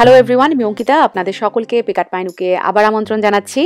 Hello everyone, আমি অঙ্কিতা আপনাদের সকলকে পিকআট পাইনুকে আবার আমন্ত্রণ জানাচ্ছি।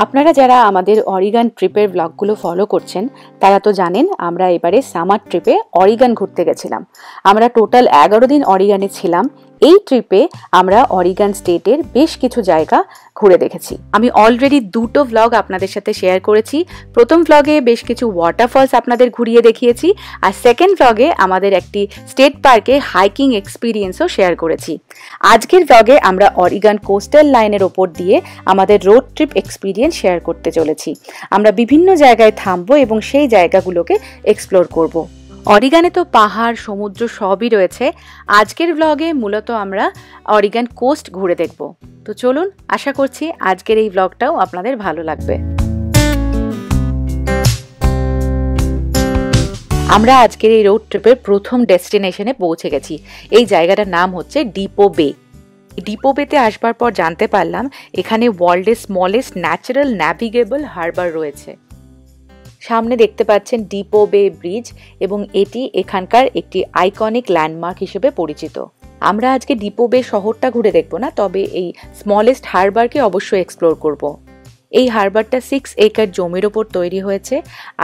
আপনারা যারা আমাদের অরিগান ট্রিপের ব্লগগুলো ফলো করছেন তারা তো জানেন আমরা এবারে সামার ট্রিপে অরিগান ঘুরতে গেছিলাম। আমরা টোটাল 11 দিন অরিগানে ছিলাম। এই ট্রিপে আমরা অরিগান স্টেটের বেশ কিছু জায়গা ঘুরে দেখেছি। আমি অলরেডি দুটো ভ্লগ আপনাদের সাথে শেয়ার করেছি। প্রথম ভ্লগে বেশ কিছু ওয়াটারফলস আপনাদের ঘুরিয়ে দেখিয়েছি, আর সেকেন্ড ভ্লগে আমাদের একটি স্টেট পার্কে হাইকিং এক্সপিরিয়েন্সও শেয়ার করেছি। আজকের ভ্লগে আমরা অরিগান কোস্টাল লাইনের ওপর দিয়ে আমাদের রোড ট্রিপ এক্সপিরিয়েন্স শেয়ার করতে চলেছি। আমরা বিভিন্ন জায়গায় থামবো এবং সেই জায়গাগুলোকে এক্সপ্লোর করব। অরিগানে তো পাহাড়, সমুদ্র সবই রয়েছে। আজকের ভ্লগে মূলত আমরা অরিগান কোস্ট ঘুরে দেখব। তো চলুন, আশা করছি আজকের এই ভ্লগটাও আপনাদের ভালো লাগবে। আমরা আজকের এই রোড ট্রিপের প্রথম ডেস্টিনেশনে পৌঁছে গেছি। এই জায়গাটার নাম হচ্ছে ডিপো বে। ডিপো বেতে আসবার পর জানতে পারলাম এখানে ওয়ার্ল্ডের স্মলেস্ট ন্যাচারাল ন্যাভিগেবল হারবার রয়েছে। সামনে দেখতে পাচ্ছেন ডিপো বে ব্রিজ এবং এটি এখানকার একটি আইকনিক ল্যান্ডমার্ক হিসেবে পরিচিত। আমরা আজকে ডিপো বে শহরটা ঘুরে দেখব না, তবে এই স্মলেস্ট হারবারকে অবশ্যই এক্সপ্লোর করব। এই হারবারটা 6 একর জমির ওপর তৈরি হয়েছে,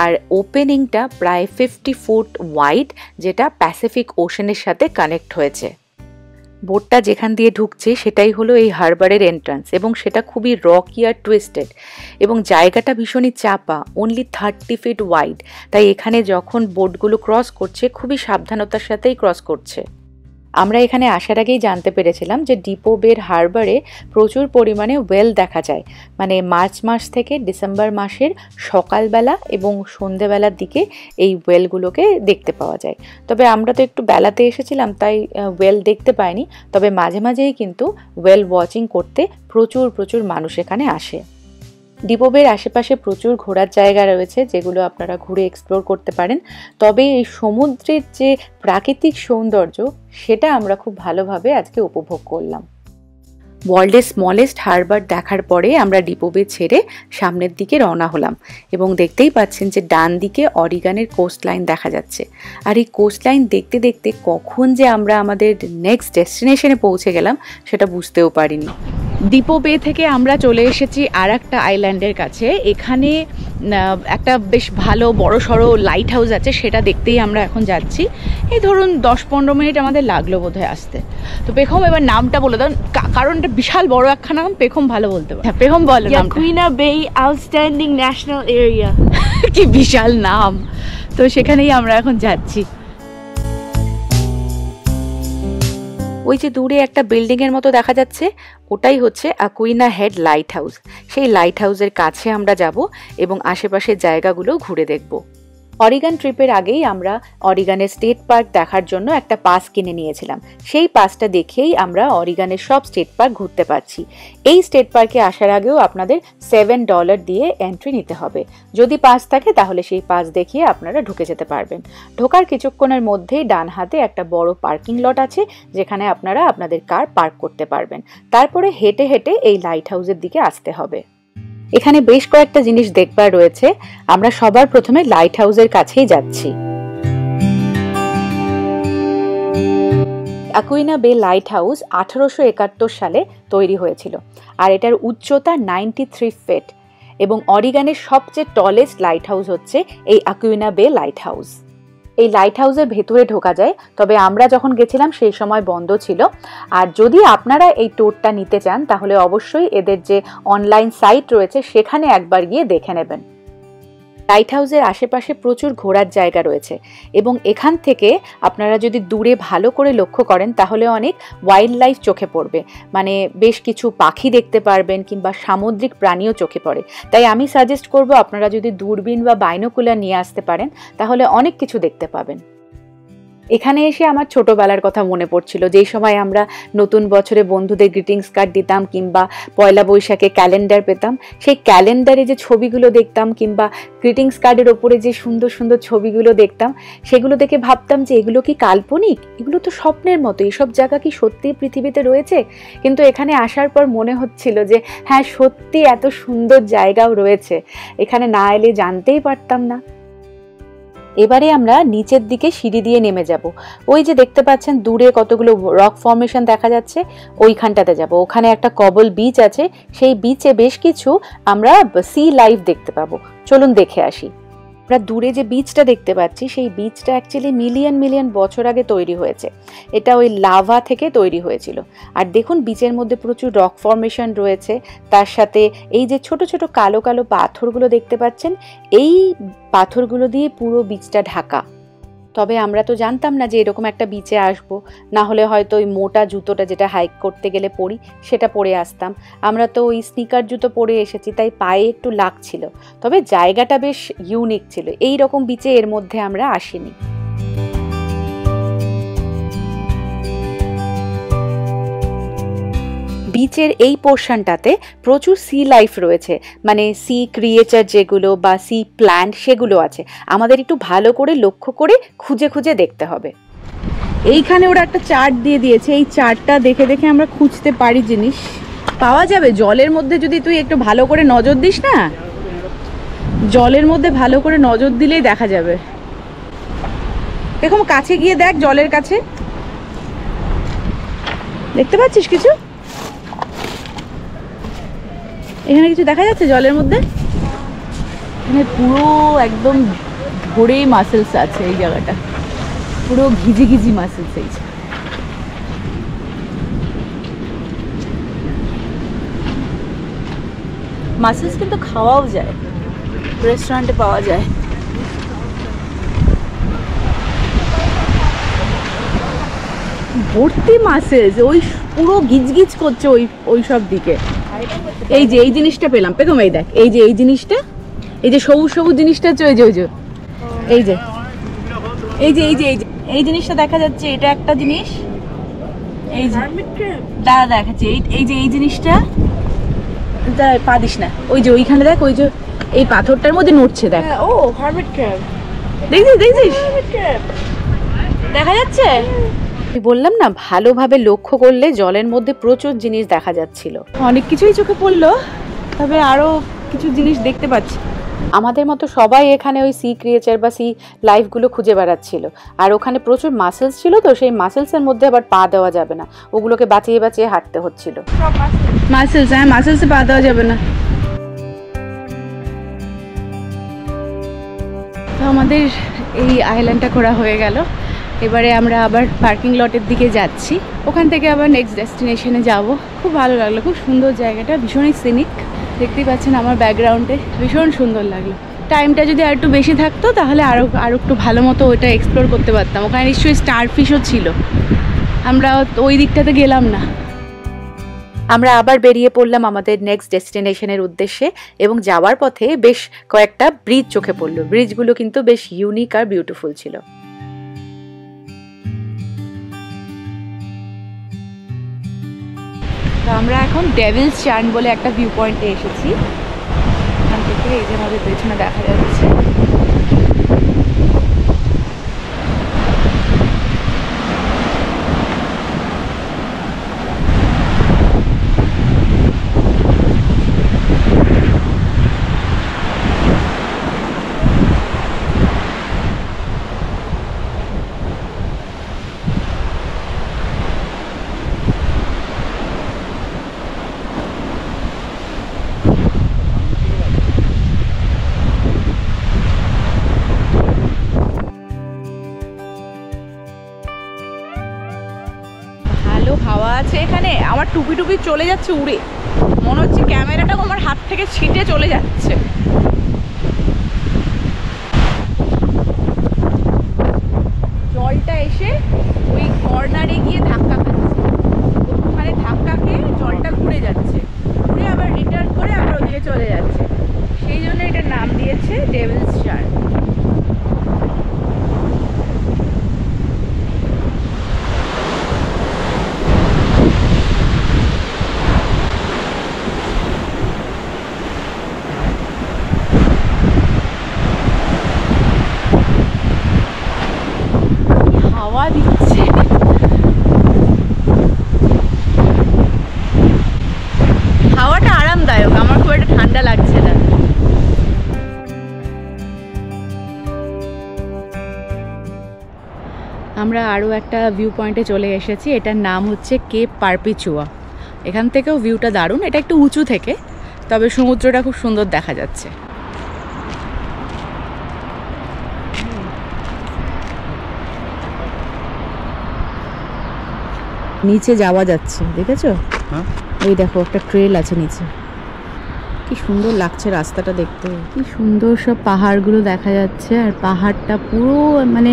আর ওপেনিংটা প্রায় 50 ফুট ওয়াইড, যেটা প্যাসিফিক ওশানের সাথে কানেক্ট হয়েছে। বোটটা যেখান দিয়ে ঢুকছে সেটাই হলো এই হারবারের এন্ট্রান্স, এবং সেটা খুবই রকি আর টুইস্টেড, এবং জায়গাটা ভীষণই চাপা, অনলি 30 ফিট ওয়াইড। তাই এখানে যখন বোটগুলো ক্রস করছে খুবই সাবধানতার সাথেই ক্রস করছে। আমরা এখানে আসার আগেই জানতে পেরেছিলাম যে ডিপো বের হারবারে প্রচুর পরিমাণে ওয়েল দেখা যায়, মানে মার্চ মাস থেকে ডিসেম্বর মাসের সকালবেলা এবং সন্ধেবেলার দিকে এই ওয়েলগুলোকে দেখতে পাওয়া যায়। তবে আমরা তো একটু বেলাতে এসেছিলাম, তাই ওয়েল দেখতে পাইনি। তবে মাঝে মাঝেই কিন্তু ওয়েল ওয়াচিং করতে প্রচুর মানুষ এখানে আসে। ডিপো বের আশেপাশে প্রচুর ঘোরার জায়গা রয়েছে, যেগুলো আপনারা ঘুরে এক্সপ্লোর করতে পারেন। তবে এই সমুদ্রের যে প্রাকৃতিক সৌন্দর্য সেটা আমরা খুব ভালোভাবে আজকে উপভোগ করলাম। ওয়ার্ল্ডের স্মলেস্ট হারবার দেখার পরে আমরা ডিপো বে ছেড়ে সামনের দিকে রওনা হলাম, এবং দেখতেই পাচ্ছেন যে ডান দিকে অরিগানের কোস্ট লাইন দেখা যাচ্ছে। আর এই কোস্ট লাইন দেখতে দেখতে কখন যে আমরা আমাদের নেক্সট ডেস্টিনেশনে পৌঁছে গেলাম সেটা বুঝতেও পারিনি। ডিপো বে থেকে আমরা চলে এসেছি আর একটা আইল্যান্ডের কাছে। এখানে একটা বেশ ভালো বড় সড়ো লাইট হাউস আছে, সেটা দেখতেই আমরা এখন যাচ্ছি। এই ধরুন 10-15 মিনিট আমাদের লাগলো বোধহয় আসতে। তো পেখম, এবার নামটা বলে দাও, কারণ এটা বিশাল বড় একখানা নাম, পেখম ভালো বলতে পারে। হ্যাঁ, পেখম বলো নামটা। ইয়াকুইনা বে আউটস্ট্যান্ডিং ন্যাশনাল এরিয়া। কি বিশাল নাম! তো সেখানেই আমরা এখন যাচ্ছি। ওই যে দূরে একটা বিল্ডিং এর মতো দেখা যাচ্ছে, ওটাই হচ্ছে অ্যাকুইনা হেড লাইট হাউস। সেই লাইট হাউসের কাছে আমরা যাব এবং আশেপাশের জায়গাগুলো ঘুরে দেখব। অরিগান ট্রিপের আগেই আমরা অরিগানের স্টেট পার্ক দেখার জন্য একটা পাস কিনে নিয়েছিলাম। সেই পাসটা দেখেই আমরা অরিগানের সব স্টেট পার্ক ঘুরতে পারছি। এই স্টেট পার্কে আসার আগেও আপনাদের $7 দিয়ে এন্ট্রি নিতে হবে। যদি পাস থাকে তাহলে সেই পাস দেখিয়ে আপনারা ঢুকে যেতে পারবেন। ঢোকার কিছুক্ষণের মধ্যেই ডান হাতে একটা বড় পার্কিং লট আছে, যেখানে আপনারা আপনাদের কার পার্ক করতে পারবেন। তারপরে হেঁটে হেঁটে এই লাইট হাউসের দিকে আসতে হবে। এখানে বেশ কয়েকটা জিনিস দেখবার রয়েছে। আমরা সবার প্রথমে লাইট হাউসের কাছেই যাচ্ছি। অ্যাকুইনা বে লাইট হাউস 1871 সালে তৈরি হয়েছিল, আর এটার উচ্চতা 93 ফিট, এবং অরিগানের সবচেয়ে টলেস্ট লাইট হাউস হচ্ছে এই অ্যাকুইনা বে লাইট হাউস। এই লাইট হাউসের ভেতরে ঢোকা যায়, তবে আমরা যখন গেছিলাম সেই সময় বন্ধ ছিল। আর যদি আপনারা এই ট্যুরটা নিতে চান তাহলে অবশ্যই এদের যে অনলাইন সাইট রয়েছে সেখানে একবার গিয়ে দেখে নেবেন। লাইট হাউসের আশেপাশে প্রচুর ঘোরার জায়গা রয়েছে, এবং এখান থেকে আপনারা যদি দূরে ভালো করে লক্ষ্য করেন তাহলে অনেক ওয়াইল্ড লাইফ চোখে পড়বে, মানে বেশ কিছু পাখি দেখতে পারবেন কিংবা সামুদ্রিক প্রাণীও চোখে পড়ে। তাই আমি সাজেস্ট করব আপনারা যদি দূরবীন বা বাইনোকুলার নিয়ে আসতে পারেন তাহলে অনেক কিছু দেখতে পাবেন। এখানে এসে আমার ছোটবেলার কথা মনে পড়ছিল, যেই সময় আমরা নতুন বছরে বন্ধুদের গ্রিটিংস কার্ড দিতাম কিংবা পয়লা বৈশাখে ক্যালেন্ডার পেতাম। সেই ক্যালেন্ডারে যে ছবিগুলো দেখতাম কিংবা গ্রিটিংস কার্ডের ওপরে যে সুন্দর সুন্দর ছবিগুলো দেখতাম, সেগুলো দেখে ভাবতাম যে এগুলো কি কাল্পনিক, এগুলো তো স্বপ্নের মতো, এসব জায়গা কি সত্যি পৃথিবীতে রয়েছে? কিন্তু এখানে আসার পর মনে হচ্ছিল যে হ্যাঁ, সত্যি এত সুন্দর জায়গাও রয়েছে, এখানে না এলে জানতেই পারতাম না। এবারে আমরা নিচের দিকে সিঁড়ি দিয়ে নেমে যাব। ওই যে দেখতে পাচ্ছেন দূরে কতগুলো রক ফর্মেশন দেখা যাচ্ছে, ওইখানটাতে যাব। ওখানে একটা কবল বিচ আছে, সেই বিচে বেশ কিছু আমরা সি লাইফ দেখতে পাবো। চলুন দেখে আসি। আমরা দূরে যে বিচটা দেখতে পাচ্ছি সেই বিচটা অ্যাকচুয়ালি মিলিয়ন মিলিয়ন বছর আগে তৈরি হয়েছে। এটা ওই লাভা থেকে তৈরি হয়েছিল। আর দেখুন বিচের মধ্যে প্রচুর রক ফর্মেশন রয়েছে, তার সাথে এই যে ছোট ছোট কালো কালো পাথরগুলো দেখতে পাচ্ছেন, এই পাথরগুলো দিয়ে পুরো বিচটা ঢাকা। তবে আমরা তো জানতাম না যে এরকম একটা বিচে আসবো, না হলে হয়তো ওই মোটা জুতোটা যেটা হাইক করতে গেলে পরি সেটা পরে আসতাম। আমরা তো ওই স্নিকার জুতো পরে এসেছি, তাই পায়ে একটু লাগছিল। তবে জায়গাটা বেশ ইউনিক ছিল, এই রকম বিচে এর মধ্যে আমরা আসিনি। বিচের এই পোর্শনটাতে প্রচুর সি লাইফ রয়েছে, মানে সি ক্রিয়েচার যেগুলো বা সি প্ল্যান্ট সেগুলো আছে। আমাদের একটু ভালো করে লক্ষ্য করে খুঁজে খুঁজে দেখতে হবে। এইখানে ওরা একটা চার্ট দিয়ে দিয়েছে, এই চার্টটা দেখে দেখে আমরা খুঁজতে পারি জিনিস পাওয়া যাবে। জলের মধ্যে যদি তুই একটু ভালো করে নজর দিস না, জলের মধ্যে ভালো করে নজর দিলেই দেখা যাবে। এরকম কাছে গিয়ে দেখ, জলের কাছে দেখতে পাচ্ছিস কিছু? এখানে কিছু দেখা যাচ্ছে জলের মধ্যে? এখানে পুরো একদম ভরে মাসেলস আছে, এই জায়গাটা পুরো ঘিজি ঘিজি মাসেলস। এই মাসেলস কিন্তু খাওয়াও যায়, রেস্টুরেন্টে পাওয়া যায়। ভর্তি মাসেলস, ওই পুরো গিজগিজ করছে ওই সব দিকে। এই যে এই জিনিসটা পেলাম, পেলাম এই দেখ, এই যে এই জিনিসটা, এই যে সবুজ সবুজ জিনিসটা হচ্ছে ওই যে এই যে এই যে এই যে এই যে এই জিনিসটা দেখা যাচ্ছে, এটা একটা জিনিস। এই যে দাদা দেখাচ্ছে, এই যে এই জিনিসটা পা দিস না, ওই যে ওইখানে দেখ, ওই যে এই পাথরটার মধ্যে নড়ছে দেখ। ও হারমিট ক্র্যাব, দেখছিস দেখছিস দেখা যাচ্ছে। বললাম না, ভালোভাবে লক্ষ্য করলে জলের মধ্যে প্রচুর জিনিস দেখা যাচ্ছিল। অনেক কিছুই চোখে পড়লো, তবে আরো কিছু জিনিস দেখতে পাচ্ছি। আমাদের মতো সবাই এখানে ওই সি ক্রিয়েচার বা সি লাইফগুলো খুঁজে বেড়াচ্ছিল। আর ওখানে প্রচুর মাসেলস ছিল, তো সেই মাসেলসের মধ্যে আবার পা দেওয়া যাবে না, ওগুলোকে বাঁচিয়ে বাঁচিয়ে হাঁটতে হচ্ছিল। মাসেলস, হ্যাঁ মাসেলসে পা দেওয়া যাবে না। তো আমাদের এই আইল্যান্ডটা ঘোরা হয়ে গেল। এবারে আমরা আবার পার্কিং লটের দিকে যাচ্ছি, ওখান থেকে আবার নেক্সট ডেস্টিনেশনে যাব। খুব ভালো লাগলো, খুব সুন্দর জায়গাটা, ভীষণই সিনিক। দেখতেই পাচ্ছেন আমার ব্যাকগ্রাউন্ডে, ভীষণ সুন্দর লাগলো। টাইমটা যদি আর একটু বেশি থাকতো তাহলে আরও একটু ভালো মতো ওইটা এক্সপ্লোর করতে পারতাম। ওখানে নিশ্চয়ই স্টারফিশও ছিল, আমরা ওই দিকটাতে গেলাম না। আমরা আবার বেরিয়ে পড়লাম আমাদের নেক্সট ডেস্টিনেশনের উদ্দেশ্যে, এবং যাওয়ার পথে বেশ কয়েকটা ব্রিজ চোখে পড়লো। ব্রিজগুলো কিন্তু বেশ ইউনিক আর বিউটিফুল ছিল। তো আমরা এখন ডেভিলস চার্ন বলে একটা ভিউ পয়েন্টে এসেছি। এখান থেকে এই যে আমাদের পেছনে দেখা যাচ্ছে। হাওয়া আছে এখানে, আমার টুপি টুপি চলে যাচ্ছে উড়ে, মনে হচ্ছে ক্যামেরাটা আমার হাত থেকে ছিটে চলে যাচ্ছে। জলটা এসে ওই কর্নারে গিয়ে ধাক্কা খাচ্ছে, ওখানে ধাক্কা খেয়ে জলটা ঘুরে যাচ্ছে, ঘুরে আবার রিটার্ন করে আবার ওদিকে চলে যাচ্ছে। সেই জন্য এটার নাম দিয়েছে ডেভিলস চার্ন। হাওয়া দিচ্ছে, হাওয়াটা আরামদায়ক, আমার খুব একটা ঠান্ডা লাগছে না। আমরা আরও একটা ভিউ পয়েন্টে চলে এসেছি, এটার নাম হচ্ছে কেপ পারপিচুয়া। এখান থেকেও ভিউটা দারুণ, এটা একটু উঁচু থেকে, তবে সমুদ্রটা খুব সুন্দর দেখা যাচ্ছে। নিচে যাওয়া যাচ্ছে, দেখেছো? এই দেখো একটা ট্রেল আছে নিচে, কি সুন্দর লাগছে রাস্তাটা দেখতে, কি সুন্দর সব পাহাড়গুলো দেখা যাচ্ছে। আর পাহাড়টা পুরো মানে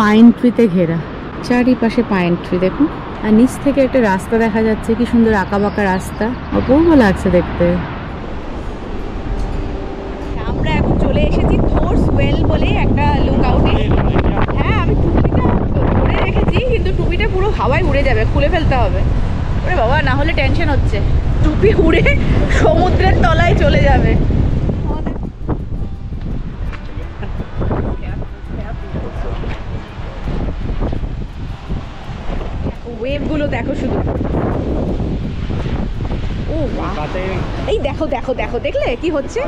পাইন ট্রিতে ঘেরা, চারিপাশে পাইন ট্রি দেখুন। আর নিচ থেকে একটা রাস্তা দেখা যাচ্ছে, কি সুন্দর আঁকা বাঁকা রাস্তা, অপূর্ব লাগছে দেখতে। আমরা এখন চলে এসেছি থোর্স ওয়েল বলে একটা লুক আউটে। হ্যাঁ, আমি টুপিটা ধরে রেখেছি, কিন্তু টুপিটা পুরো হাওয়ায় উড়ে যাবে, খুলে ফেলতে হবে। ওরে বাবা, না হলে টেনশন হচ্ছে, টুপি উড়ে সমুদ্রের তলায় চলে যাবে। ওয়েভ গুলো দেখো শুধু, ও বাহ, এই দেখো দেখো দেখো, দেখলে কি হচ্ছে?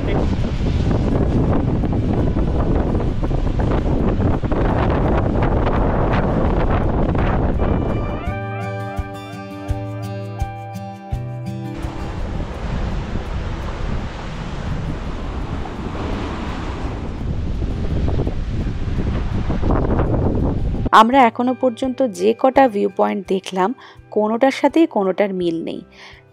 আমরা এখনো পর্যন্ত যে কটা ভিউ পয়েন্ট দেখলাম, কোনোটার সাথেই কোনোটার মিল নেই।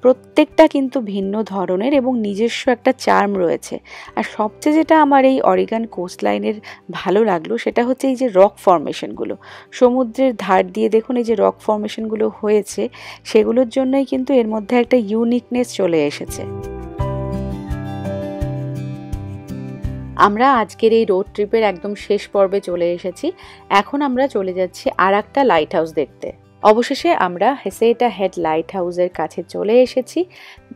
প্রত্যেকটা কিন্তু ভিন্ন ধরনের এবং নিজস্ব একটা চার্ম রয়েছে। আর সবচেয়ে যেটা আমার এই অরিগান কোস্টলাইনের ভালো লাগলো, সেটা হচ্ছে এই যে রক ফর্মেশনগুলো সমুদ্রের ধার দিয়ে দেখুন, এই যে রক ফর্মেশনগুলো হয়েছে, সেগুলোর জন্যই কিন্তু এর মধ্যে একটা ইউনিকনেস চলে এসেছে। আমরা আজকের এই রোড ট্রিপের একদম শেষ পর্বে চলে এসেছি। এখন আমরা চলে যাচ্ছি আর একটা লাইট হাউস দেখতে। অবশেষে আমরা হেসেটা হেড লাইট হাউসের কাছে চলে এসেছি।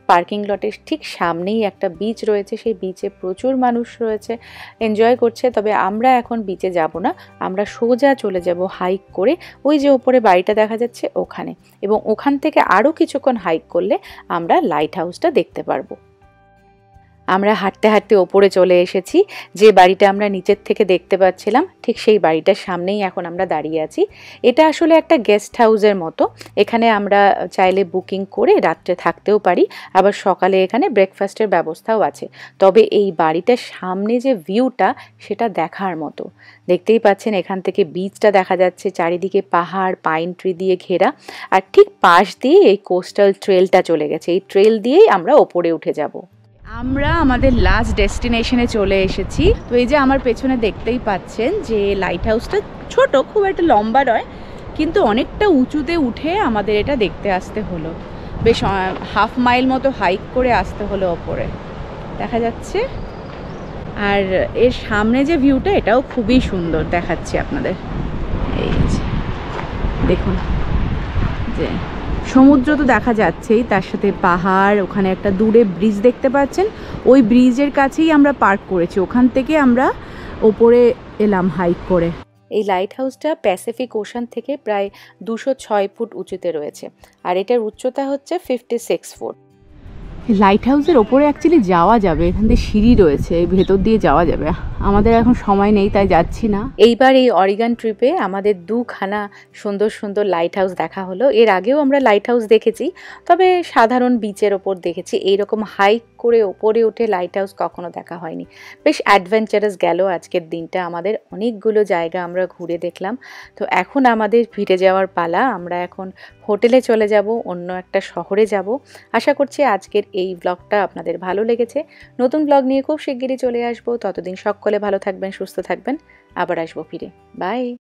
পার্কিং লটের ঠিক সামনেই একটা বিচ রয়েছে, সেই বিচে প্রচুর মানুষ রয়েছে, এনজয় করছে। তবে আমরা এখন বিচে যাব না, আমরা সোজা চলে যাব হাইক করে ওই যে ওপরে বাড়িটা দেখা যাচ্ছে ওখানে, এবং ওখান থেকে আরও কিছুক্ষণ হাইক করলে আমরা লাইট হাউসটা দেখতে পারবো। আমরা হাঁটতে হাঁটতে ওপরে চলে এসেছি। যে বাড়িটা আমরা নিচের থেকে দেখতে পাচ্ছিলাম, ঠিক সেই বাড়িটার সামনেই এখন আমরা দাঁড়িয়ে আছি। এটা আসলে একটা গেস্ট হাউসের মতো, এখানে আমরা চাইলে বুকিং করে রাত্রে থাকতেও পারি, আবার সকালে এখানে ব্রেকফাস্টের ব্যবস্থাও আছে। তবে এই বাড়িটার সামনে যে ভিউটা, সেটা দেখার মতো। দেখতেই পাচ্ছেন এখান থেকে বিচটা দেখা যাচ্ছে, চারিদিকে পাহাড় পাইন ট্রি দিয়ে ঘেরা, আর ঠিক পাশ দিয়ে এই কোস্টাল ট্রেলটা চলে গেছে। এই ট্রেল দিয়েই আমরা ওপরে উঠে যাব। আমরা আমাদের লাস্ট ডেস্টিনেশনে চলে এসেছি। তো এই যে আমার পেছনে দেখতেই পাচ্ছেন যে লাইট হাউসটা ছোট, খুব একটা লম্বা নয়, কিন্তু অনেকটা উঁচুতে উঠে আমাদের এটা দেখতে আসতে হলো। বেশ হাফ মাইল মতো হাইক করে আসতে হলো ওপরে, দেখা যাচ্ছে। আর এর সামনে যে ভিউটা, এটাও খুবই সুন্দর দেখাচ্ছি আপনাদের। এই যে দেখুন, যে সমুদ্র তো দেখা যাচ্ছেই, তার সাথে পাহাড়, ওখানে একটা দূরে ব্রিজ দেখতে পাচ্ছেন, ওই ব্রিজের কাছেই আমরা পার্ক করেছি, ওখান থেকে আমরা ওপরে এলাম হাইক করে। এই লাইট হাউসটা প্যাসিফিক ওশান থেকে প্রায় 206 ফুট উঁচুতে রয়েছে, আর এটার উচ্চতা হচ্ছে 56 ফুট। লাইট হাউসের ওপরে অ্যাকচুয়ালি যাওয়া যাবে, এখান থেকে সিঁড়ি রয়েছে, ভেতর দিয়ে যাওয়া যাবে। আমাদের এখন সময় নেই, তাই যাচ্ছি না। এইবার এই অরিগান ট্রিপে আমাদের দুখানা সুন্দর সুন্দর লাইট হাউস দেখা হলো। এর আগেও আমরা লাইট হাউস দেখেছি, তবে সাধারণ বিচের ওপর দেখেছি। এইরকম হাইক করে ওপরে উঠে লাইট হাউস কখনো দেখা হয়নি। বেশ অ্যাডভেঞ্চারাস গেল আজকের দিনটা আমাদের, অনেকগুলো জায়গা আমরা ঘুরে দেখলাম। তো এখন আমাদের ফিরে যাওয়ার পালা। আমরা এখন হোটেলে চলে যাব, অন্য একটা শহরে যাব। আশা করছি আজকের এই ব্লগটা আপনাদের ভালো লেগেছে। নতুন ব্লগ নিয়ে খুব শিগগিরই চলে আসবো। ততদিন সকলে ভালো থাকবেন, সুস্থ থাকবেন। আবার আসবো ফিরে। বাই।